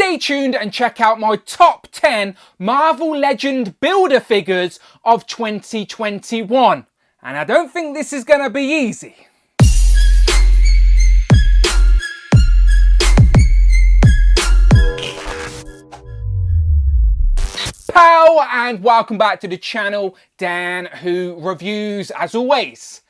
Stay tuned and check out my top 10 Marvel Legend builder figures of 2021. And I don't think this is going to be easy. Pow, and welcome back to the channel, Dan Who Reviews, as always.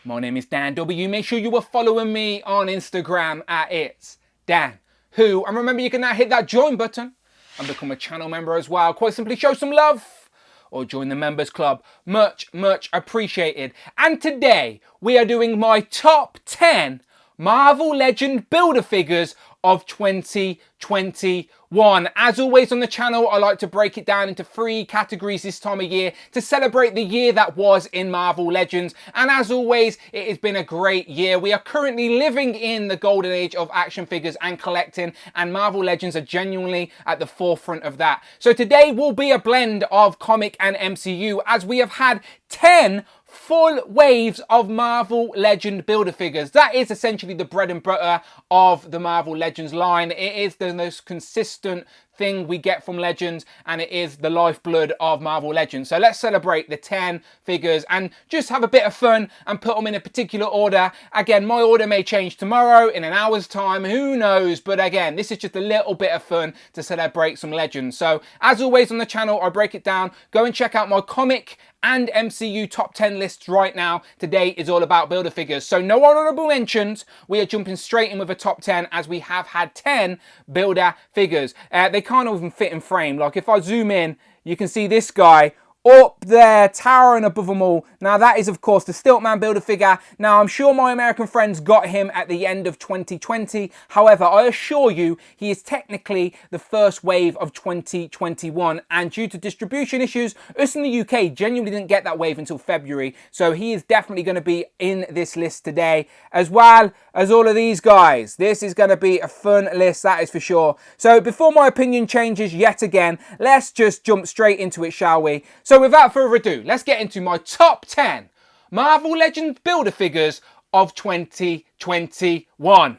My name is Dan W. Make sure you are following me on Instagram at It's Dan Who. And remember, you can now hit that join button and become a channel member as well. Quite simply show some love or join the members club. Much appreciated. And today we are doing my top 10 Marvel Legend builder figures of 2021. As always on the channel, I like to break it down into 3 categories this time of year to celebrate the year that was in Marvel Legends. And as always, it has been a great year. We are currently living in the golden age of action figures and collecting, and Marvel Legends are genuinely at the forefront of that. So today will be a blend of comic and MCU, as we have had 10 full waves of Marvel Legend builder figures. That is essentially the bread and butter of the Marvel Legends line. It is the most consistent thing we get from Legends, and it is the lifeblood of Marvel Legends. So let's celebrate the 10 figures and just have a bit of fun and put them in a particular order. Again, my order may change tomorrow, in an hour's time, who knows? But again, this is just a little bit of fun to celebrate some Legends. So as always on the channel, I break it down. Go and check out my comic and MCU top 10 lists right now. Today is all about builder figures. So no honorable mentions. We are jumping straight in with a top 10, as we have had 10 builder figures. They can't even fit in frame. Like if I zoom in, you can see this guy up there, towering above them all. Now that is of course the Stilt-Man builder figure. Now I'm sure my American friends got him at the end of 2020. However, I assure you, he is technically the first wave of 2021. And due to distribution issues, us in the UK genuinely didn't get that wave until February. So he is definitely going to be in this list today, as well as all of these guys. This is going to be a fun list, that is for sure. So before my opinion changes yet again, let's just jump straight into it, shall we? So without further ado, let's get into my top 10 Marvel Legends builder figures of 2021.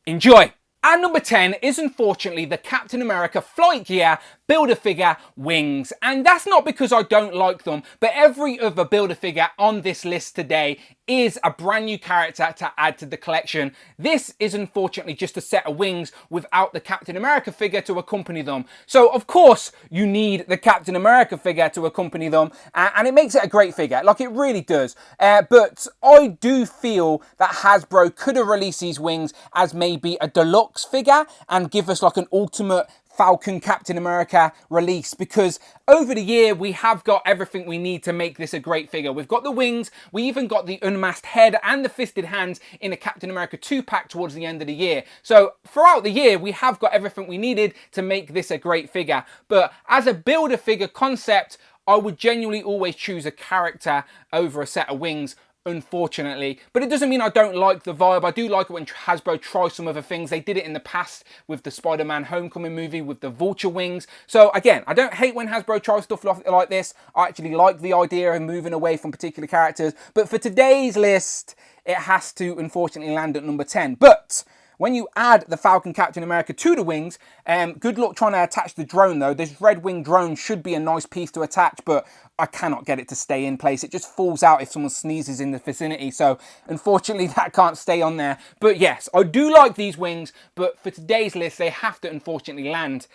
Enjoy! And number 10 is unfortunately the Captain America Flight Gear builder figure wings. And that's not because I don't like them, but every other builder figure on this list today is a brand new character to add to the collection. This is unfortunately just a set of wings without the Captain America figure to accompany them. So of course you need the Captain America figure to accompany them, and it makes it a great figure, like it really does. But I do feel that Hasbro could have released these wings as maybe a deluxe figure and give us like an ultimate Falcon Captain America release, because over the year we have got everything we need to make this a great figure. We've got the wings, we even got the unmasked head and the fisted hands in a Captain America 2-pack towards the end of the year. So throughout the year we have got everything we needed to make this a great figure. But as a builder figure concept, I would genuinely always choose a character over a set of wings, unfortunately. But it doesn't mean I don't like the vibe. I do like it when Hasbro tries some other things. They did it in the past with the Spider-Man Homecoming movie with the vulture wings. So again, I don't hate when Hasbro tries stuff like this. I actually like the idea of moving away from particular characters. But for today's list, it has to unfortunately land at number 10. But when you add the Falcon Captain America to the wings, good luck trying to attach the drone though. This red wing drone should be a nice piece to attach, but I cannot get it to stay in place. It just falls out if someone sneezes in the vicinity. So unfortunately that can't stay on there. But yes, I do like these wings, but for today's list, they have to unfortunately land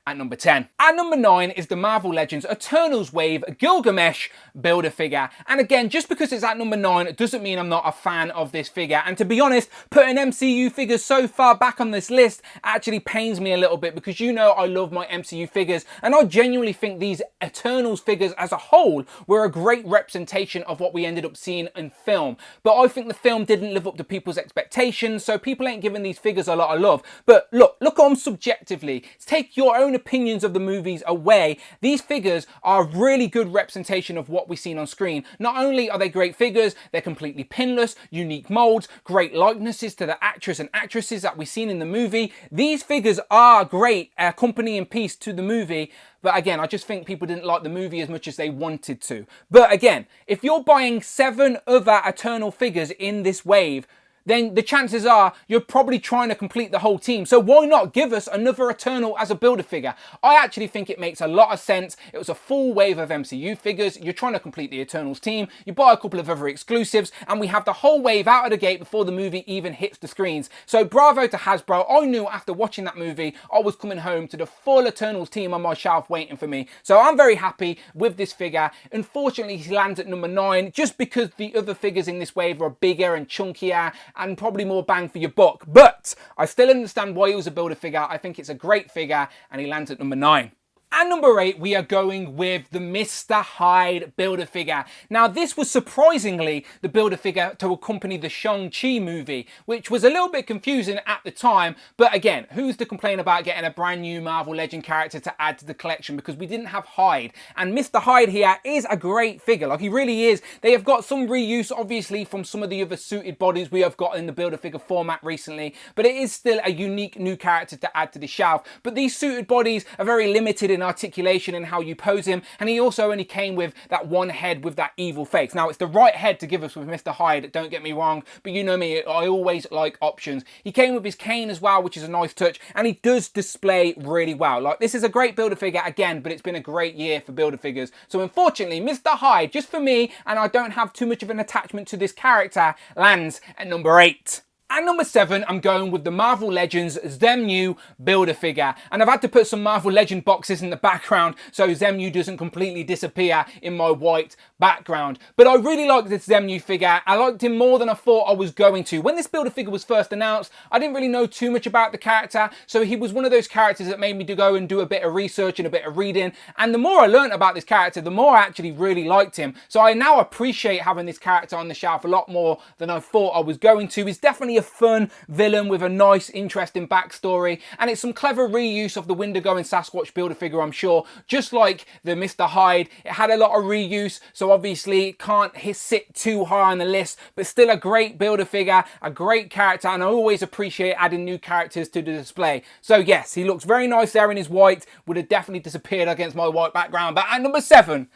at number 10. At number 9 is the Marvel Legends Eternals Wave Gilgamesh builder figure. And again, just because it's at number 9, it doesn't mean I'm not a fan of this figure. And to be honest, putting MCU figures so far back on this list actually pains me a little bit, because you know I love my MCU figures, and I genuinely think these Eternals figures as a whole were a great representation of what we ended up seeing in film. But I think the film didn't live up to people's expectations, so people ain't giving these figures a lot of love. But look at them subjectively. Take your own opinions of the movies away. These figures are a really good representation of what we've seen on screen. Not only are they great figures, they're completely pinless, unique molds, great likenesses to the actors and actresses that we've seen in the movie. These figures are great accompanying piece to the movie. But again, I just think people didn't like the movie as much as they wanted to. But again, if you're buying 7 other Eternal figures in this wave, then the chances are you're probably trying to complete the whole team. So why not give us another Eternal as a Build-A-Figure? I actually think it makes a lot of sense. It was a full wave of MCU figures. You're trying to complete the Eternals team. You buy a couple of other exclusives, and we have the whole wave out of the gate before the movie even hits the screens. So bravo to Hasbro. I knew after watching that movie, I was coming home to the full Eternals team on my shelf waiting for me. So I'm very happy with this figure. Unfortunately, he lands at number 9 just because the other figures in this wave are bigger and chunkier and probably more bang for your buck. But I still understand why he was a Build-A-Figure. I think it's a great figure, and he lands at number 9. At number 8, we are going with the Mr. Hyde Build-A-Figure. Now, this was surprisingly the Build-A-Figure to accompany the Shang-Chi movie, which was a little bit confusing at the time. But again, who's to complain about getting a brand new Marvel Legend character to add to the collection, because we didn't have Hyde. And Mr. Hyde here is a great figure. Like, he really is. They have got some reuse, obviously, from some of the other suited bodies we have got in the Build-A-Figure format recently. But it is still a unique new character to add to the shelf. But these suited bodies are very limited in articulation and how you pose him, and he also only came with that one head with that evil face. Now, it's the right head to give us with Mr. Hyde, don't get me wrong, but you know me, I always like options. He came with his cane as well, which is a nice touch, and he does display really well. Like, this is a great Build-A-Figure again, but it's been a great year for Build-A-Figures. So unfortunately, Mr. Hyde, just for me, and I don't have too much of an attachment to this character, lands at number 8. At number 7, I'm going with the Marvel Legends Zemu Build-A-Figure. And I've had to put some Marvel Legend boxes in the background so Zemu doesn't completely disappear in my white background. But I really like this Zemu figure. I liked him more than I thought I was going to. When this Build-A-Figure was first announced, I didn't really know too much about the character. So he was one of those characters that made me go and do a bit of research and a bit of reading. And the more I learned about this character, the more I actually really liked him. So I now appreciate having this character on the shelf a lot more than I thought I was going to. He's definitely a fun villain with a nice, interesting backstory, and it's some clever reuse of the Wendigo and Sasquatch Build-A-Figure, I'm sure. Just like the Mr. Hyde, it had a lot of reuse, so obviously it can't sit too high on the list, but still a great Build-A-Figure, a great character, and I always appreciate adding new characters to the display. So yes, he looks very nice there in his white, would have definitely disappeared against my white background. But at number 7,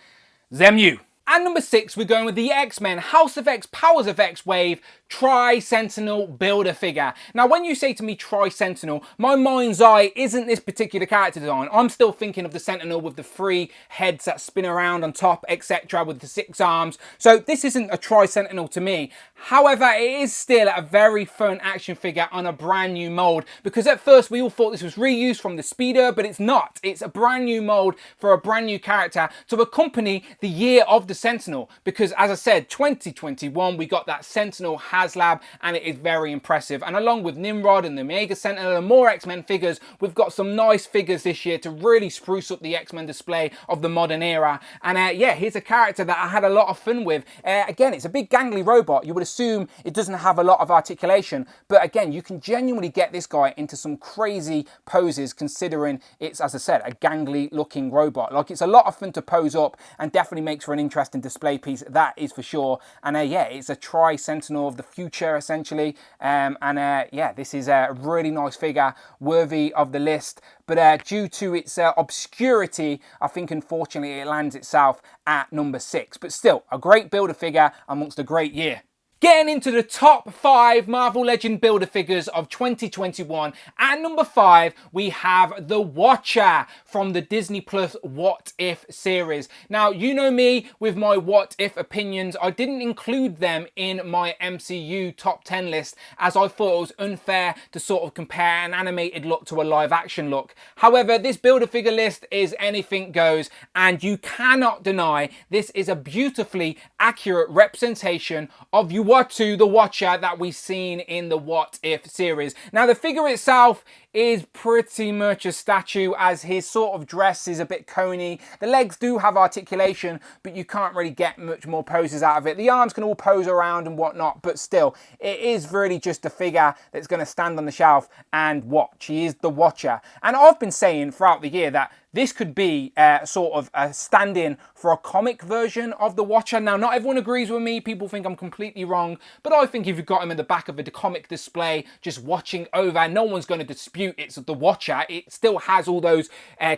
Zemu. At number 6, we're going with the X-Men House of X, Powers of X wave Tri-Sentinel Build-A-Figure. Now, when you say to me Tri-Sentinel, my mind's eye isn't this particular character design. I'm still thinking of the Sentinel with the 3 heads that spin around on top, etc., with the 6 arms. So this isn't a Tri-Sentinel to me. However, it is still a very fun action figure on a brand new mold, because at first we all thought this was reused from the Speeder, but it's not. It's a brand new mold for a brand new character to accompany the year of the Sentinel, because as I said, 2021 we got that Sentinel HasLab, and it is very impressive. And along with Nimrod and the Omega Sentinel and more X-Men figures, we've got some nice figures this year to really spruce up the X-Men display of the modern era. And yeah, here's a character that I had a lot of fun with. Again, it's a big gangly robot. You would assume it doesn't have a lot of articulation, but again, you can genuinely get this guy into some crazy poses, considering it's, as I said, a gangly looking robot. Like, it's a lot of fun to pose up and definitely makes for an interesting display piece, that is for sure. And yeah, it's a Tri-Sentinel of the future, essentially. Yeah, this is a really nice figure, worthy of the list. But due to its obscurity, I think unfortunately it lands itself at number 6. But still, a great Build-A-Figure amongst a great year. Getting into the top 5 Marvel Legend Build-A-Figures of 2021. At number 5, we have the Watcher from the Disney Plus What If series. Now, you know me with my What If opinions. I didn't include them in my MCU top 10 list, as I thought it was unfair to sort of compare an animated look to a live action look. However, this Build-A-Figure list is anything goes, and you cannot deny this is a beautifully accurate representation of Uatu, the Watcher that we've seen in the What If series. Now, the figure itself is pretty much a statue, as his sort of dress is a bit coney. The legs do have articulation, but you can't really get much more poses out of it. The arms can all pose around and whatnot, but still, it is really just a figure that's going to stand on the shelf and watch. He is the Watcher. And I've been saying throughout the year that this could be sort of a stand-in for a comic version of the Watcher. Now, not everyone agrees with me. People think I'm completely wrong. But I think if you've got him in the back of a comic display, just watching over, no one's going to dispute dispute it's the Watcher. It still has all those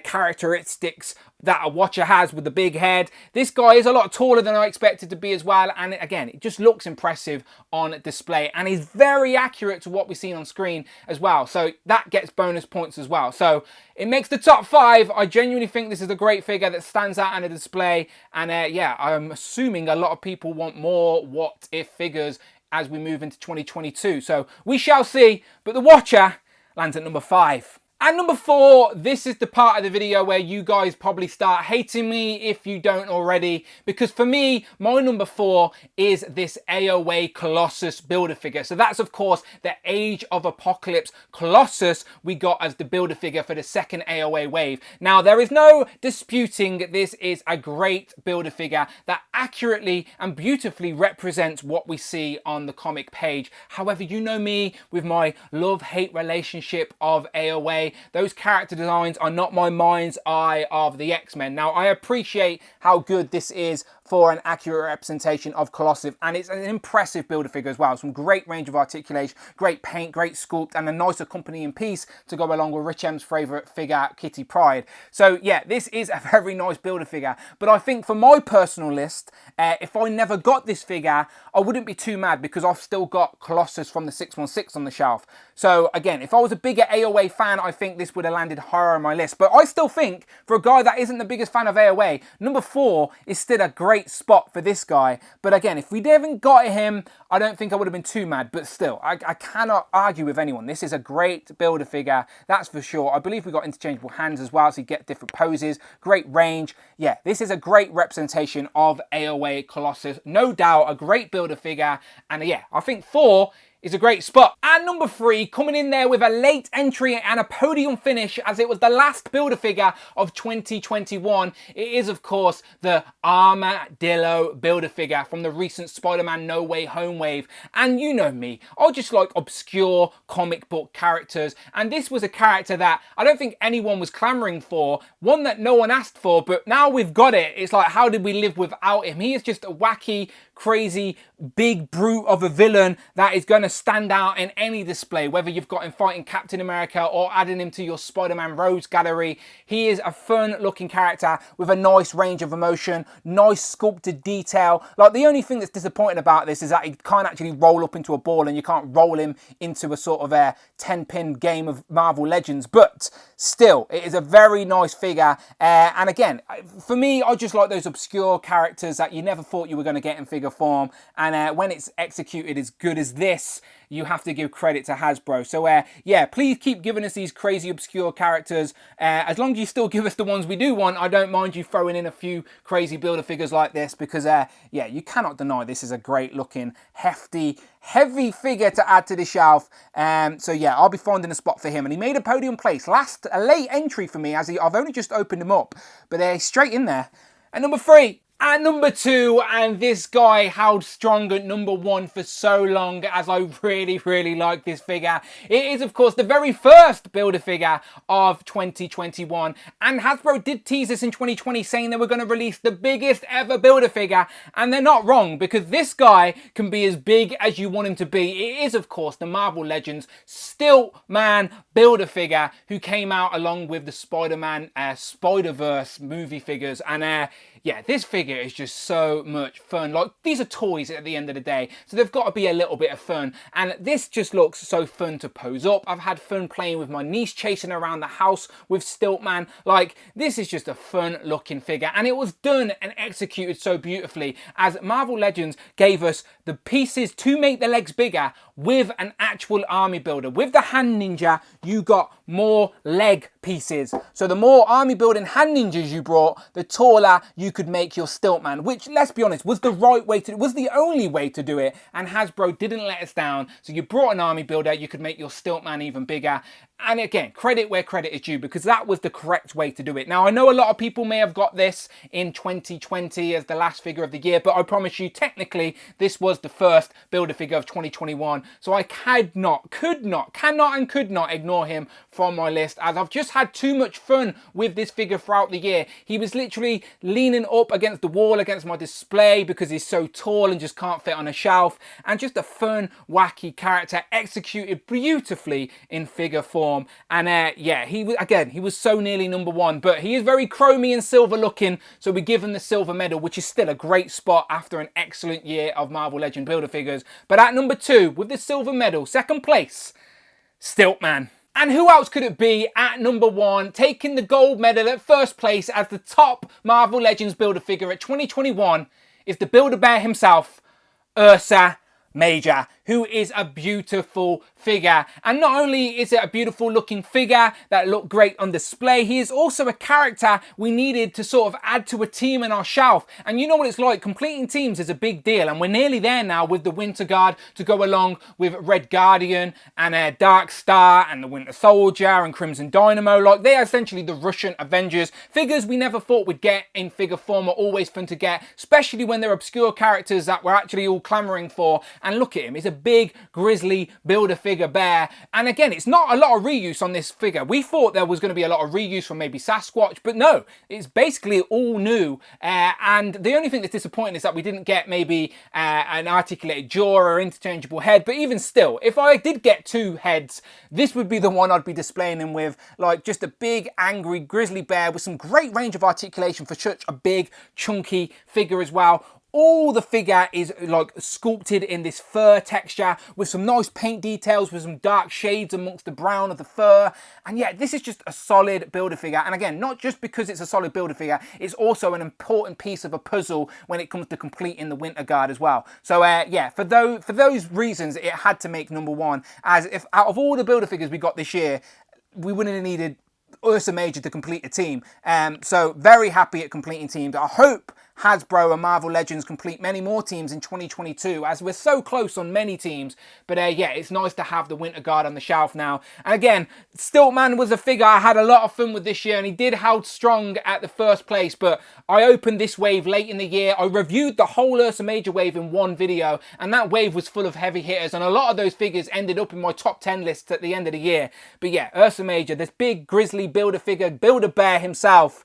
characteristics that a Watcher has with the big head. This guy is a lot taller than I expected to be as well, and again, it just looks impressive on display, and he's very accurate to what we've seen on screen as well, so that gets bonus points as well. So it makes the top 5. I genuinely think this is a great figure that stands out on a display, and yeah, I'm assuming a lot of people want more what if figures as we move into 2022, so we shall see, but the Watcher lands at number 5. And number 4, this is the part of the video where you guys probably start hating me if you don't already, because for me, my number 4 is this AoA Colossus Build-A-Figure. So that's, of course, the Age of Apocalypse Colossus we got as the Build-A-Figure for the second AoA wave. Now, there is no disputing this is a great Build-A-Figure that accurately and beautifully represents what we see on the comic page. However, you know me with my love-hate relationship of AoA. Those character designs are not my mind's eye of the X-Men. Now, I appreciate how good this is for an accurate representation of Colossus, and it's an impressive Build-A-Figure as well. Some great range of articulation, great paint, great sculpt, and a nice accompanying piece to go along with Rich M's favourite figure, Kitty Pryde. So yeah, this is a very nice Build-A-Figure, but I think for my personal list, if I never got this figure, I wouldn't be too mad because I've still got Colossus from the 616 on the shelf. So again, if I was a bigger AoA fan, I think this would have landed higher on my list. But I still think, for a guy that isn't the biggest fan of AoA, number 4 is still a great spot for this guy. But again, if we haven't got him, I don't think I would have been too mad. But still, I cannot argue with anyone. This is a great Build-A-Figure, that's for sure. I believe we got interchangeable hands as well, so you get different poses, great range. Yeah, this is a great representation of AoA Colossus. No doubt, a great Build-A-Figure. And yeah, I think 4 is a great spot. And number 3, coming in there with a late entry and a podium finish as it was the last Build-A-Figure of 2021. It is, of course, the Armadillo Build-A-Figure from the recent Spider-Man No Way Home wave. And you know me, I just like obscure comic book characters. And this was a character that I don't think anyone was clamoring for, one that no one asked for, but now we've got it. It's like, how did we live without him? He is just a wacky, crazy, big brute of a villain that is going to stand out in any display, whether you've got him fighting Captain America or adding him to your Spider-Man Rogues gallery. He is a fun looking character with a nice range of emotion, nice sculpted detail. Like, the only thing that's disappointing about this is that he can't actually roll up into a ball, and you can't roll him into a sort of a 10-pin game of Marvel Legends, but still, it is a very nice figure. And again, for me, I just like those obscure characters that you never thought you were going to get in figure form, and when it's executed as good as this, you have to give credit to Hasbro. So yeah, please keep giving us these crazy obscure characters. As long as you still give us the ones we do want, I don't mind you throwing in a few crazy Build-A-Figures like this, because yeah, you cannot deny this is a great looking, hefty, heavy figure to add to the shelf. So yeah, I'll be finding a spot for him, and he made a podium place. A late entry for me, as I've only just opened him up, but they're straight in there. And number 3. At number 2, and this guy held strong at number 1 for so long, as I really like this figure. It is, of course, the very first Build-A-Figure of 2021, and Hasbro did tease us in 2020 saying they were going to release the biggest ever Build-A-Figure, and they're not wrong, because this guy can be as big as you want him to be. It is, of course, the Marvel Legends Stilt-Man Build-A-Figure, who came out along with the Spider-Man Spider-Verse movie figures, and yeah, this figure is just so much fun. Like, these are toys at the end of the day, so they've got to be a little bit of fun. And this just looks so fun to pose up. I've had fun playing with my niece, chasing around the house with Stilt-Man. Like, this is just a fun looking figure. And it was done and executed so beautifully, as Marvel Legends gave us the pieces to make the legs bigger with an actual army builder. With the hand ninja, you got more leg pieces. So the more army building hand ninjas you brought, the taller you could make your Stilt-Man, which, let's be honest, was the right way to, was the only way to do it, and Hasbro didn't let us down. So you brought an army builder, you could make your Stilt-Man even bigger. And again, credit where credit is due, because that was the correct way to do it. Now, I know a lot of people may have got this in 2020 as the last figure of the year, but I promise you, technically, this was the first Build-A-Figure of 2021. 2021. So I cannot and could not ignore him from my list, as I've just had too much fun with this figure throughout the year. He was literally leaning up against the wall against my display because he's so tall and just can't fit on a shelf, and just a fun, wacky character executed beautifully in figure form. And yeah, he was so nearly number one, but he is very chromy and silver looking, so we give him the silver medal, which is still a great spot after an excellent year of Marvel Legend Build-A-Figures. But at number 2, with the silver medal, second place, Stilt-Man. And who else could it be at number 1, taking the gold medal at first place as the top Marvel Legends Build-A-Figure at 2021 is the Build-A-Bear himself, Ursa Major, who is a beautiful figure. And not only is it a beautiful looking figure that looked great on display, he is also a character we needed to sort of add to a team in our shelf. And you know what it's like, completing teams is a big deal, and we're nearly there now with the Winter Guard to go along with Red Guardian and Dark Star and the Winter Soldier and Crimson Dynamo. Like, they are essentially the Russian Avengers. Figures we never thought we'd get in figure form are always fun to get, especially when they're obscure characters that we're actually all clamoring for. And look at him, he's a big grizzly Build-A-Figure bear. And again, it's not a lot of reuse on this figure. We thought there was going to be a lot of reuse from maybe Sasquatch, but no, it's basically all new. And the only thing that's disappointing is that we didn't get maybe an articulated jaw or interchangeable head. But even still, if I did get 2 heads, this would be the one I'd be displaying him with, like just a big angry grizzly bear with some great range of articulation for such a big chunky figure as well. All the figure is like sculpted in this fur texture with some nice paint details, with some dark shades amongst the brown of the fur. And yeah, this is just a solid Build-A-Figure. And again, not just because it's a solid Build-A-Figure, it's also an important piece of a puzzle when it comes to completing the Winter Guard as well. So yeah, for those reasons, it had to make number 1. As if out of all the Build-A-Figures we got this year, we wouldn't have needed Ursa Major to complete a team. So very happy at completing teams. I hope Hasbro and Marvel Legends complete many more teams in 2022, as we're so close on many teams. But yeah, it's nice to have the Winter Guard on the shelf now. And again, Stilt-Man was a figure I had a lot of fun with this year, and he did hold strong at the first place. But I opened this wave late in the year. I reviewed the whole Ursa Major wave in one video, and that wave was full of heavy hitters, and a lot of those figures ended up in my top 10 lists at the end of the year. But yeah, Ursa Major, this big grizzly Build-A-Figure, Build-A-Bear himself,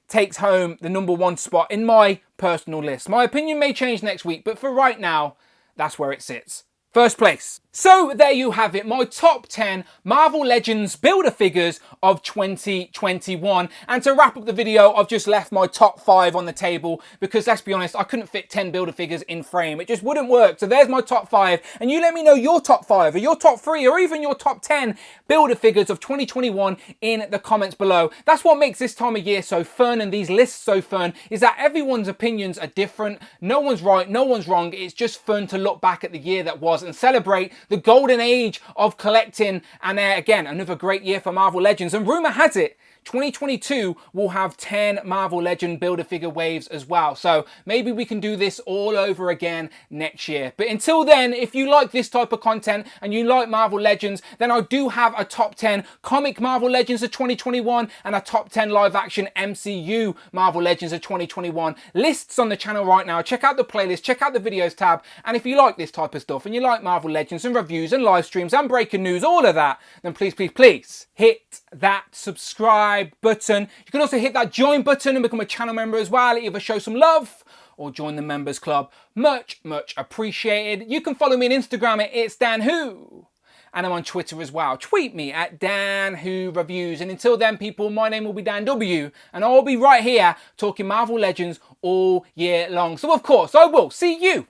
takes home the number 1 spot in my personal list. My opinion may change next week, but for right now, that's where it sits. First place. So there you have it, my top 10 Marvel Legends Build-A-Figures of 2021. And to wrap up the video, I've just left my top 5 on the table because, let's be honest, I couldn't fit 10 Build-A-Figures in frame. It just wouldn't work. So there's my top 5. And you let me know your top 5 or your top 3 or even your top 10 Build-A-Figures of 2021 in the comments below. That's what makes this time of year so fun and these lists so fun, is that everyone's opinions are different. No one's right, no one's wrong. It's just fun to look back at the year that was and celebrate the golden age of collecting. And again, another great year for Marvel Legends. And rumor has it, 2022 will have 10 Marvel Legend Build-A-Figure waves as well. So maybe we can do this all over again next year. But until then, if you like this type of content and you like Marvel Legends, then I do have a top 10 comic Marvel Legends of 2021 and a top 10 live action MCU Marvel Legends of 2021 lists on the channel right now. Check out the playlist, check out the videos tab. And if you like this type of stuff and you like Marvel Legends and reviews and live streams and breaking news, all of that, then please, please, please hit that subscribe button. You can also hit that join button and become a channel member as well. Either show some love or join the members club. Much, much appreciated. You can follow me on Instagram at It's Dan Who. And I'm on Twitter as well. Tweet me at Dan Who Reviews. And until then, people, my name will be Dan W. And I'll be right here talking Marvel Legends all year long. So of course, I will see you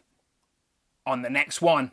on the next one.